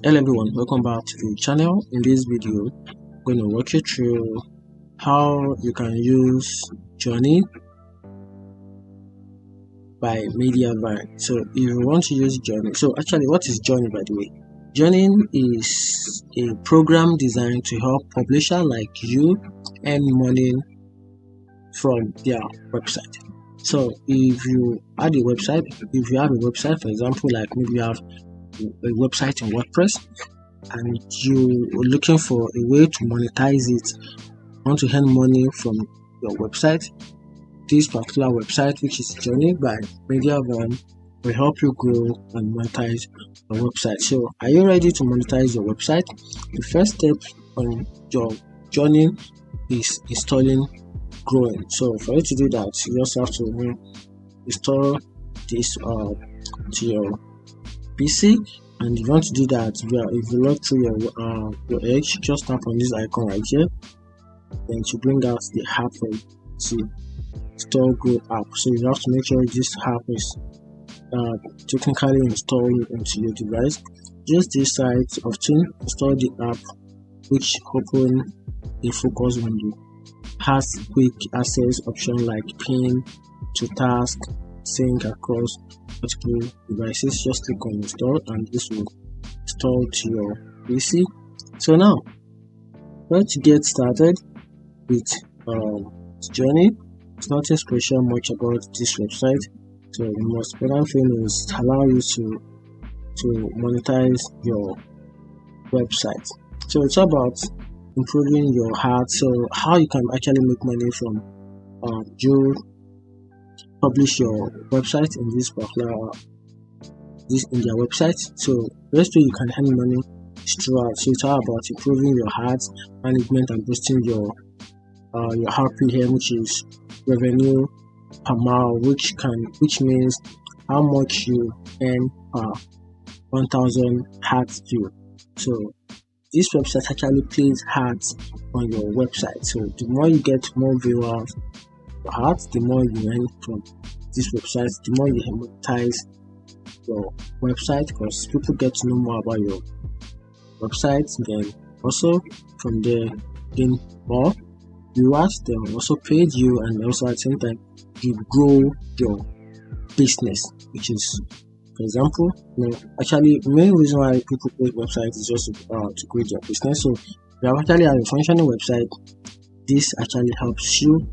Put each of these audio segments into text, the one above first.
Hello everyone, welcome back to the channel. In this video, I'm going to walk you through how you can use Journey by Mediavine. So if you want to use Journey, so actually what is Journey, by the way? Journey is a program designed to help publishers like you earn money from their website. So if you have a website, for example, like maybe you have a website in WordPress and you are looking for a way to monetize it, want to earn money from your website, this particular website, which is Journey by Mediavine, will help you grow and monetize your website. So are you ready to monetize your website? The first step on your journey is installing growing. So for you to do that, you just have to install this to your PC. And if you want to do that, if you log through your Edge, just tap on this icon right here, then to bring out the app for to install Grow app. So you have to make sure this app is technically installed into your device. Just this site often install the app, which open a focus window, has quick access option like pin to task, sync across multiple devices. Just click on install and this will install to your PC. So now let's get started with Journey. It's nothing special much about this website. So the most important thing is allow you to monetize your website. So it's about improving your heart. So how you can actually make money from you publish your website in their website. So first way you can earn money is throughout. So it's all about improving your ads management and boosting your RPM, which is revenue per mile, which means how much you earn per 1,000 ads view. So this website actually plays ads on your website. So the more you get more viewers for ads, the more you earn from this website, the more you monetize your website, because people get to know more about your website. Then also from there gain more viewers, they will also pay you, and also at the same time you grow your business, which is, for example, actually the main reason why people create websites is just to create their business. So if you actually have a functioning website, this actually helps you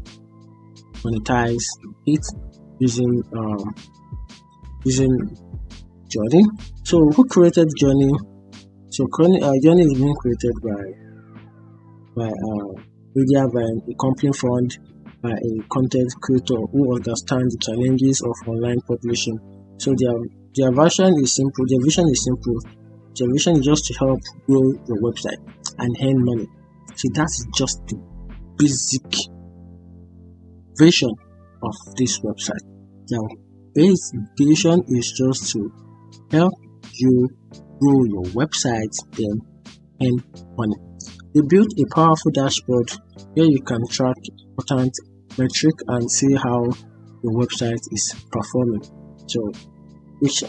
monetize it using Journey. So who created Journey? So Journey is being created by Mediavine, a company founded by a content creator who understands the challenges of online publishing. So their version is simple. Their vision is simple. Their vision is just to help grow your website and earn money. So that's just the basic vision of this website. Their basic vision is just to help you grow your website, then earn money. They built a powerful dashboard where you can track important metrics and see how your website is performing. So which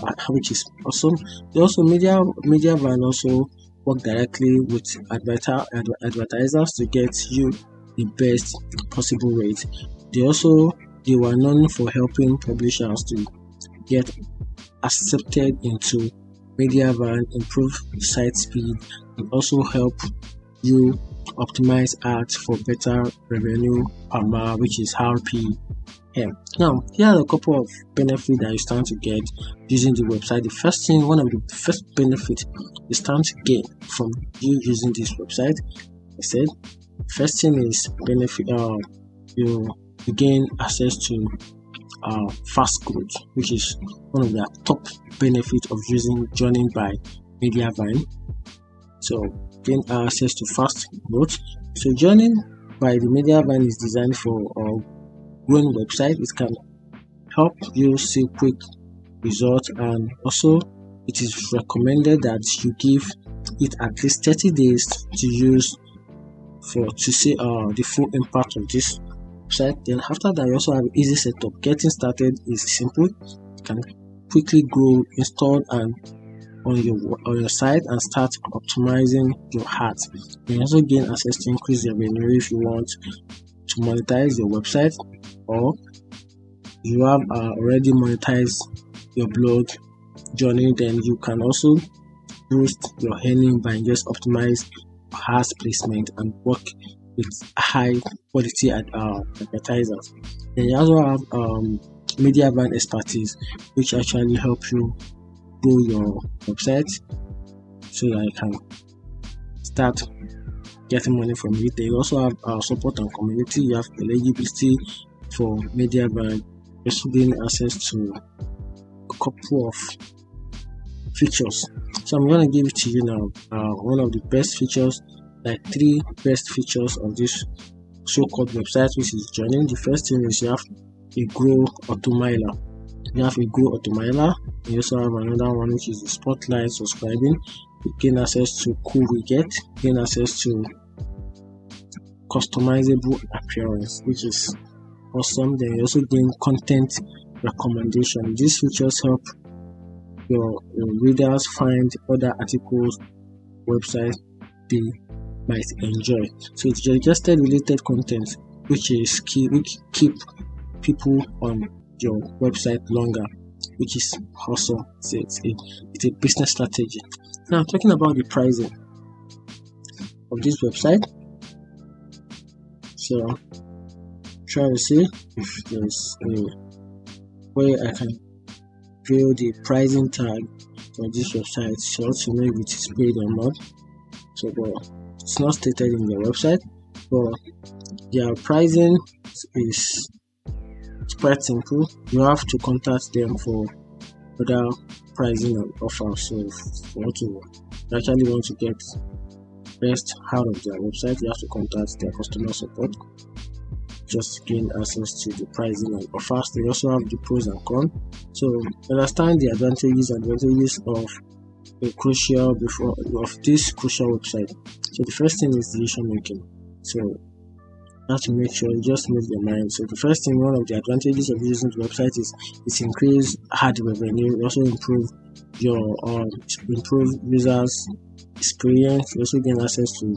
is awesome. They also Mediavine also work directly with advertisers to get you the best possible rate. They were known for helping publishers to get accepted into Mediavine, improve site speed, and also help you optimize ads for better revenue per mile, which is RPM. Now, here are a couple of benefits that you stand to get using the website. One of the first benefits you stand to gain from you using this website, I said, first thing is benefit. You gain access to fast growth, which is one of the top benefits of using Journey by Mediavine. So gain access to fast growth. So Journey by the Mediavine is designed for growing website. It can help you see quick results, and also it is recommended that you give it at least 30 days to use to see the full impact of this website. Then after that, you also have easy setup. Getting started is simple. You can quickly grow, install, and on your site and start optimizing your ads. You can also gain access to increase your revenue if you want to monetize your website, or you have already monetized your blog journey, then you can also boost your earning by just optimize ads placement and work with high quality advertisers. Then you also have Mediavine expertise, which actually help you grow your website so that you can start getting money from it. They also have support and community. You have eligibility for Mediavine. You also gain access to a couple of features. So I'm going to give it to you now. One of the best features, like 3 best features of this so-called website, which is joining. The first thing is you have a grow automailer. You have a grow automailer. You also have another one, which is the spotlight subscribing. You gain access to cool widget, gain access to customizable appearance, which is awesome. Then you also gain content recommendation. These features help your readers find other articles websites they might enjoy. So it's suggested related content, which is key, which keep people on your website longer, which is awesome. It's a business strategy. Now, talking about the pricing of this website, so try to see if there's a way I can view the pricing tag for this website, so to know if it is paid or not. So, but it's not stated in their website, but their pricing is quite simple. You have to contact them for other pricing and offers. So if you actually want to get best out of their website, you have to contact their customer support just to gain access to the pricing and offers. They also have the pros and cons. So understand the advantages and disadvantages of this crucial website. So the first thing is decision making. So you have to make sure you just make your mind. So the first thing, one of the advantages of using the website is it's increase ad revenue. You also improve your improve users experience. You also gain access to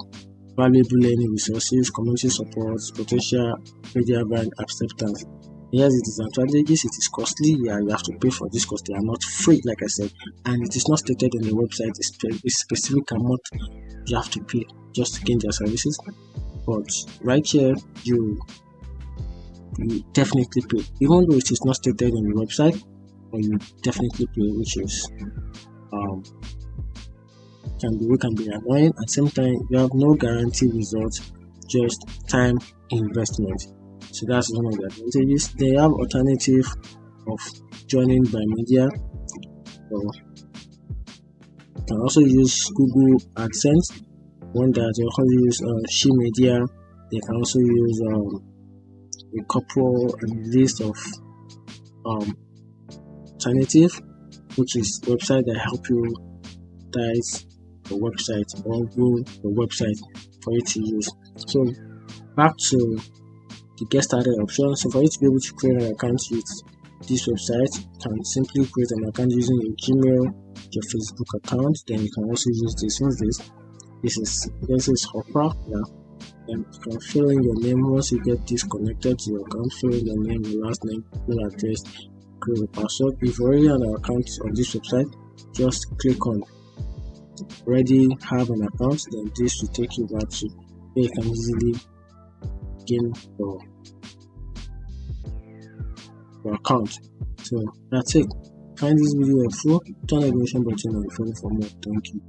valuable learning resources, community support, potential media brand acceptance. Here's the disadvantages: it is costly. Yeah, you have to pay for this because they are not free, like I said, and it is not stated on the website. It's specific amount you have to pay just to gain their services. But right here, you definitely pay, even though it is not stated on the website, but you definitely pay, which is can be annoying. At the same time, you have no guaranteed results, just time investment. So that's one of the advantages. They have alternative of joining by media. So you can also use Google AdSense. One that you also use She Media. They can also use a couple and list of alternative, which is website that help you dice the website or grow the website for you to use. So back to the get started option. So for you to be able to create an account with this website, you can simply create an account using your Gmail, your Facebook account. Then you can also use this is Opera. Yeah. And you can fill in your name. Once you get disconnected to your account, fill in your name, your last name, email address, create a password. If you already have an account on this website, just click on already have an account, then this will take you back to where you can easily gain your account. So that's it. Find this video helpful, turn the notification button on the phone for more. Thank you.